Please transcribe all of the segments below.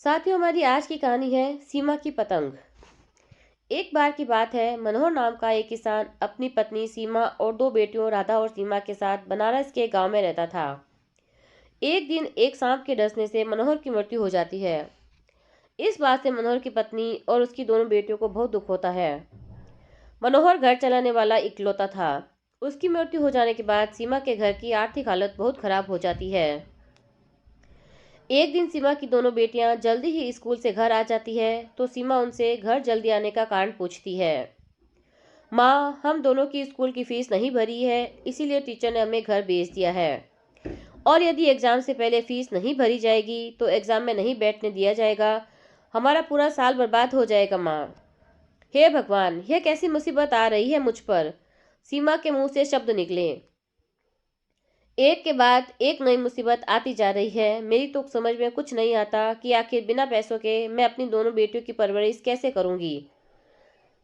साथियों, हमारी आज की कहानी है सीमा की पतंग। एक बार की बात है, मनोहर नाम का एक किसान अपनी पत्नी सीमा और दो बेटियों राधा और सीमा के साथ बनारस के गांव में रहता था। एक दिन एक सांप के डसने से मनोहर की मृत्यु हो जाती है। इस बात से मनोहर की पत्नी और उसकी दोनों बेटियों को बहुत दुख होता है। मनोहर घर चलाने वाला इकलौता था। उसकी मृत्यु हो जाने के बाद सीमा के घर की आर्थिक हालत बहुत खराब हो जाती है। एक दिन सीमा की दोनों बेटियां जल्दी ही स्कूल से घर आ जाती है तो सीमा उनसे घर जल्दी आने का कारण पूछती है। माँ, हम दोनों की स्कूल की फीस नहीं भरी है, इसीलिए टीचर ने हमें घर भेज दिया है। और यदि एग्जाम से पहले फीस नहीं भरी जाएगी तो एग्जाम में नहीं बैठने दिया जाएगा। हमारा पूरा साल बर्बाद हो जाएगा माँ। हे भगवान, यह कैसी मुसीबत आ रही है मुझ पर। सीमा के मुंह से शब्द निकले। एक के बाद एक नई मुसीबत आती जा रही है। मेरी तो समझ में कुछ नहीं आता कि आखिर बिना पैसों के मैं अपनी दोनों बेटियों की परवरिश कैसे करूंगी।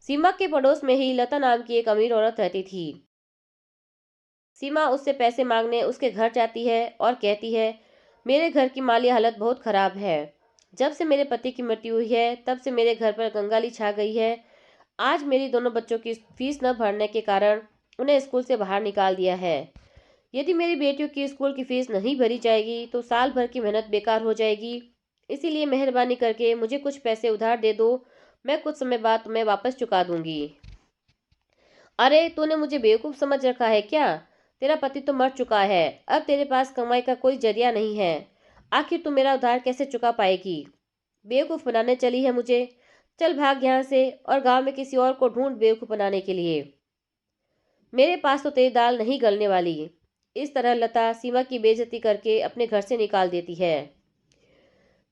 सीमा के पड़ोस में ही लता नाम की एक अमीर औरत रहती थी। सीमा उससे पैसे मांगने उसके घर जाती है और कहती है, मेरे घर की माली हालत बहुत खराब है। जब से मेरे पति की मृत्यु हुई है तब से मेरे घर पर कंगाली छा गई है। आज मेरी दोनों बच्चों की फीस न भरने के कारण उन्हें स्कूल से बाहर निकाल दिया है। यदि मेरी बेटियों की स्कूल की फीस नहीं भरी जाएगी तो साल भर की मेहनत बेकार हो जाएगी। इसीलिए मेहरबानी करके मुझे कुछ पैसे उधार दे दो। मैं कुछ समय बाद तुम्हें वापस चुका दूंगी। अरे, तूने मुझे बेवकूफ़ समझ रखा है क्या? तेरा पति तो मर चुका है। अब तेरे पास कमाई का कोई जरिया नहीं है। आखिर तू मेरा उधार कैसे चुका पाएगी? बेवकूफ़ बनाने चली है मुझे। चल भाग यहाँ से और गांव में किसी और को ढूंढ बेवकूफ़ बनाने के लिए। मेरे पास तो तेरी दाल नहीं गलने वाली। इस तरह लता सीमा की बेइज्जती करके अपने घर से निकाल देती है।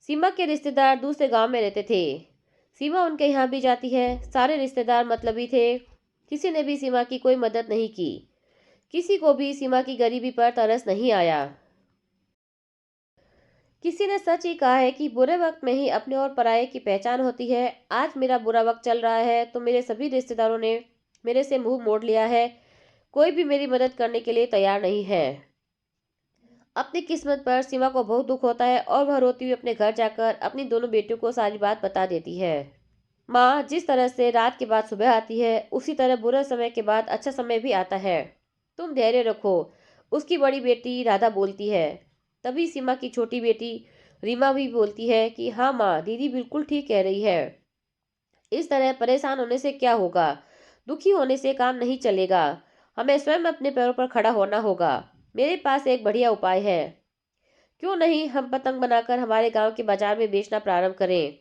सीमा के रिश्तेदार दूसरे गांव में रहते थे। सीमा उनके यहाँ भी जाती है। सारे रिश्तेदार मतलबी थे। किसी ने भी सीमा की कोई मदद नहीं की। किसी को भी सीमा की गरीबी पर तरस नहीं आया। किसी ने सच ही कहा है कि बुरे वक्त में ही अपने और पराये की पहचान होती है। आज मेरा बुरा वक्त चल रहा है तो मेरे सभी रिश्तेदारों ने मेरे से मुंह मोड़ लिया है। कोई भी मेरी मदद करने के लिए तैयार नहीं है। अपनी किस्मत पर सीमा को बहुत दुख होता है और वह रोती हुई अपने घर जाकर अपनी दोनों बेटियों को सारी बात बता देती है। माँ, जिस तरह से रात के बाद सुबह आती है उसी तरह बुरे समय के बाद अच्छा समय भी आता है। तुम धैर्य रखो। उसकी बड़ी बेटी राधा बोलती है। तभी सीमा की छोटी बेटी रीमा भी बोलती है कि हाँ माँ, दीदी बिल्कुल ठीक कह रही है। इस तरह परेशान होने से क्या होगा? दुखी होने से काम नहीं चलेगा। हमें स्वयं अपने पैरों पर खड़ा होना होगा। मेरे पास एक बढ़िया उपाय है। क्यों नहीं हम पतंग बनाकर हमारे गांव के बाजार में बेचना प्रारंभ करें।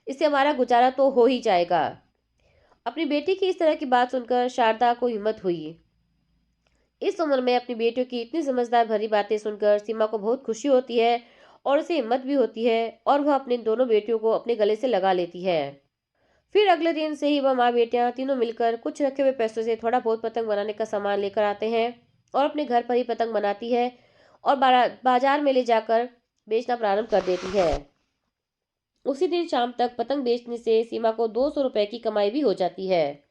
इससे हमारा गुजारा तो हो ही जाएगा। अपनी बेटी की इस तरह की बात सुनकर शारदा को हिम्मत हुई। इस उम्र में अपनी बेटियों की इतनी समझदार भरी बातें सुनकर सीमा को बहुत खुशी होती है और उसे हिम्मत भी होती है और वह अपनी दोनों बेटियों को अपने गले से लगा लेती है। फिर अगले दिन से ही वह माँ बेटियां तीनों मिलकर कुछ रखे हुए पैसों से थोड़ा बहुत पतंग बनाने का सामान लेकर आते हैं और अपने घर पर ही पतंग बनाती है और बाजार में ले जाकर बेचना प्रारंभ कर देती है। उसी दिन शाम तक पतंग बेचने से सीमा को 200 रुपए की कमाई भी हो जाती है।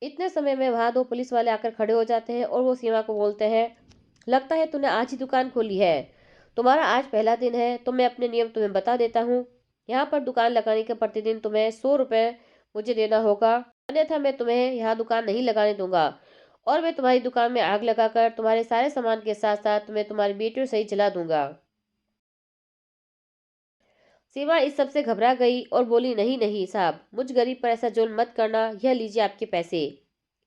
इतने समय में वहां दो पुलिस वाले आकर खड़े हो जाते हैं और वो सीमा को बोलते हैं, लगता है तूने आज ही दुकान खोली है। तुम्हारा आज पहला दिन है तो मैं अपने नियम तुम्हें बता देता हूँ। यहाँ पर दुकान लगाने के प्रतिदिन तुम्हें 100 रुपए मुझे देना होगा, अन्यथा मैं तुम्हें यहाँ दुकान नहीं लगाने दूंगा और मैं तुम्हारी दुकान में आग लगाकर तुम्हारे सारे सामान के साथ साथ तुम्हें तुम्हारी बेटियों सही जला दूंगा। सीमा इस सब से घबरा गई और बोली, नहीं नहीं साहब, मुझ गरीब पर ऐसा जुल्म मत करना, यह लीजिए आपके पैसे।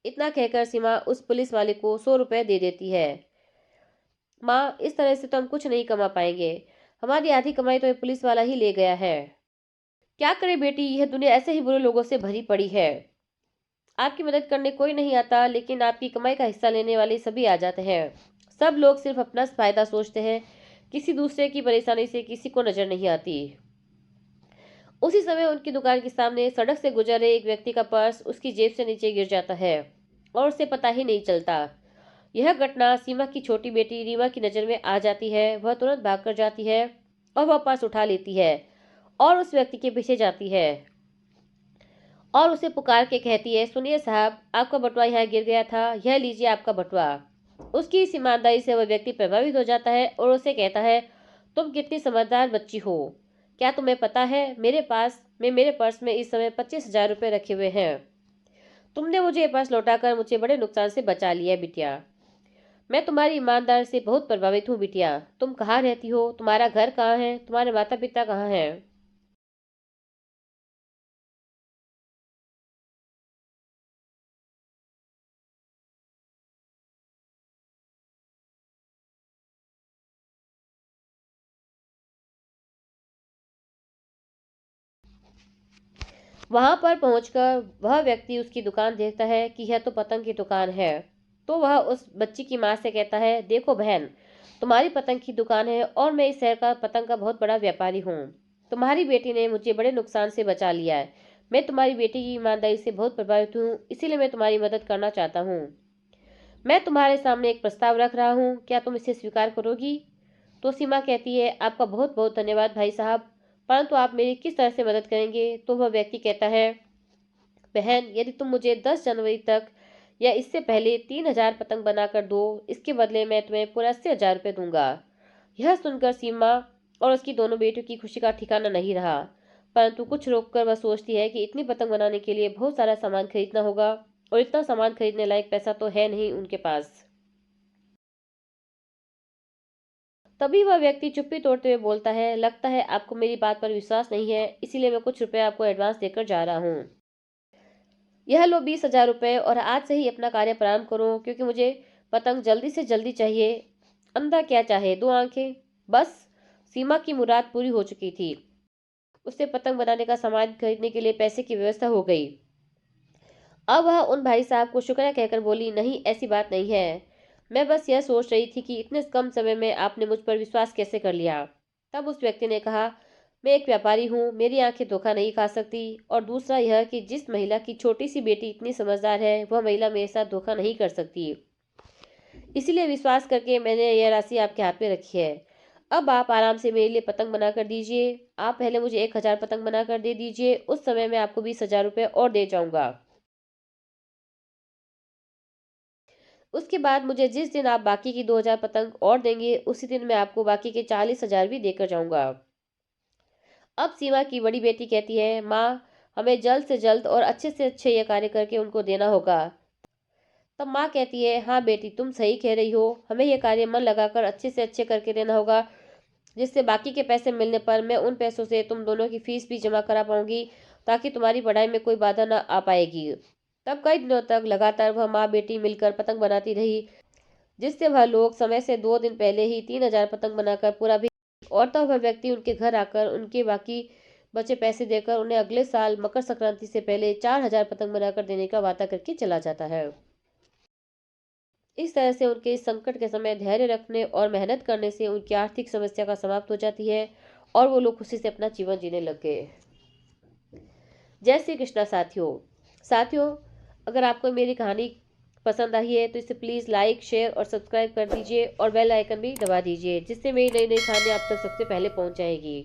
इतना कहकर सीमा उस पुलिस वाले को 100 रुपए दे देती है। माँ, इस तरह से तो हम कुछ नहीं कमा पाएंगे। हमारी आधी कमाई तो ये पुलिस वाला ही ले गया है। क्या करे बेटी, यह दुनिया ऐसे ही बुरे लोगों से भरी पड़ी है। आपकी मदद करने कोई नहीं आता लेकिन आपकी कमाई का हिस्सा लेने वाले सभी आ जाते हैं। सब लोग सिर्फ अपना फायदा सोचते हैं। किसी दूसरे की परेशानी से किसी को नजर नहीं आती। उसी समय उनकी दुकान के सामने सड़क से गुजर रहे एक व्यक्ति का पर्स उसकी जेब से नीचे गिर जाता है और उसे पता ही नहीं चलता। यह घटना सीमा की छोटी बेटी रीमा की नज़र में आ जाती है। वह तुरंत भागकर जाती है और वह पर्स उठा लेती है और उस व्यक्ति के पीछे जाती है और उसे पुकार के कहती है, सुनिए साहब, आपका बटुआ यहाँ गिर गया था, यह लीजिए आपका बटुआ। उसकी इस ईमानदारी से वह व्यक्ति प्रभावित हो जाता है और उसे कहता है, तुम कितनी समझदार बच्ची हो। क्या तुम्हें पता है मेरे पर्स में इस समय 25,000 रुपये रखे हुए हैं। तुमने मुझे ये पर्स लौटाकर मुझे बड़े नुकसान से बचा लिया बिटिया। मैं तुम्हारी ईमानदारी से बहुत प्रभावित हूँ बिटिया। तुम कहाँ रहती हो, तुम्हारा घर कहाँ है, तुम्हारे माता पिता कहाँ हैं। वहां पर पहुंचकर वह व्यक्ति उसकी दुकान देखता है कि यह तो पतंग की दुकान है। तो वह उस बच्ची की माँ से कहता है, देखो बहन, तुम्हारी पतंग की दुकान है और मैं इस शहर का पतंग का बहुत बड़ा व्यापारी हूँ। तुम्हारी बेटी ने मुझे बड़े नुकसान से बचा लिया है। मैं तुम्हारी बेटी की ईमानदारी से बहुत प्रभावित हूँ, इसीलिए मैं तुम्हारी मदद करना चाहता हूँ। मैं तुम्हारे सामने एक प्रस्ताव रख रहा हूँ, क्या तुम इसे स्वीकार करोगी। तो सीमा कहती है, आपका बहुत बहुत धन्यवाद भाई साहब, परंतु आप मेरी किस तरह से मदद करेंगे। तो वह व्यक्ति कहता है, बहन, यदि तुम मुझे 10 जनवरी तक या इससे पहले 3,000 पतंग बनाकर दो, इसके बदले मैं तुम्हें पूरा 80,000 रुपये दूंगा। यह सुनकर सीमा और उसकी दोनों बेटियों की खुशी का ठिकाना नहीं रहा, परंतु कुछ रोककर वह सोचती है कि इतनी पतंग बनाने के लिए बहुत सारा सामान खरीदना होगा और इतना सामान खरीदने लायक पैसा तो है नहीं उनके पास। तभी वह व्यक्ति चुप्पी तोड़ते हुए बोलता है, लगता है आपको मेरी बात पर विश्वास नहीं है, इसीलिए मैं कुछ रुपए आपको एडवांस देकर जा रहा हूँ। यह लो 20,000 रुपये और आज से ही अपना कार्य प्रारंभ करो, क्योंकि मुझे पतंग जल्दी से जल्दी चाहिए। अंधा क्या चाहे दो आंखें। बस सीमा की मुराद पूरी हो चुकी थी। उसे पतंग बनाने का सामान खरीदने के लिए पैसे की व्यवस्था हो गई। अब वह उन भाई साहब को शुक्रिया कहकर बोली, नहीं ऐसी बात नहीं है, मैं बस यह सोच रही थी कि इतने कम समय में आपने मुझ पर विश्वास कैसे कर लिया। तब उस व्यक्ति ने कहा, मैं एक व्यापारी हूँ, मेरी आंखें धोखा नहीं खा सकती, और दूसरा यह कि जिस महिला की छोटी सी बेटी इतनी समझदार है, वह महिला मेरे साथ धोखा नहीं कर सकती। इसीलिए विश्वास करके मैंने यह राशि आपके हाथ में रखी है। अब आप आराम से मेरे लिए पतंग बना कर दीजिए। आप पहले मुझे 1,000 पतंग बना कर दे दीजिए, उस समय मैं आपको 20,000 रुपये और दे जाऊंगा। उसके बाद मुझे जिस दिन आप बाकी की 2,000 पतंग और देंगे, उसी दिन मैं आपको बाकी के 40,000 भी देकर जाऊंगा। अब सीमा की बड़ी बेटी कहती है, माँ, हमें जल्द से जल्द और अच्छे से अच्छे यह कार्य करके उनको देना होगा। तब माँ कहती है, हाँ बेटी, तुम सही कह रही हो, हमें यह कार्य मन लगाकर अच्छे से अच्छे करके देना होगा, जिससे बाकी के पैसे मिलने पर मैं उन पैसों से तुम दोनों की फीस भी जमा करा पाऊंगी, ताकि तुम्हारी पढ़ाई में कोई बाधा न आ पाएगी। तब कई दिनों तक लगातार वह माँ बेटी मिलकर पतंग बनाती रही, जिससे वह लोग समय से 2 दिन पहले ही 3,000 पतंग बनाकर पूरा भी, और तब वह व्यक्ति उनके घर आकर उनके बाकी बचे पैसे देकर उन्हें अगले साल मकर संक्रांति से पहले 4,000 पतंग बनाकर देने का वादा करके चला जाता है। इस तरह से उनके इस संकट के समय धैर्य रखने और मेहनत करने से उनकी आर्थिक समस्या का समाप्त हो जाती है और वो लोग खुशी से अपना जीवन जीने लग गए। जय श्री कृष्णा साथियों। साथियों, अगर आपको मेरी कहानी पसंद आई है तो इसे प्लीज़ लाइक, शेयर और सब्सक्राइब कर दीजिए और बेल आइकन भी दबा दीजिए, जिससे मेरी नई नई कहानी आप तक सबसे पहले पहुंच जाएगी।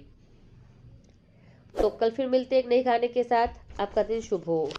तो कल फिर मिलते हैं एक नई कहानी के साथ। आपका दिन शुभ हो।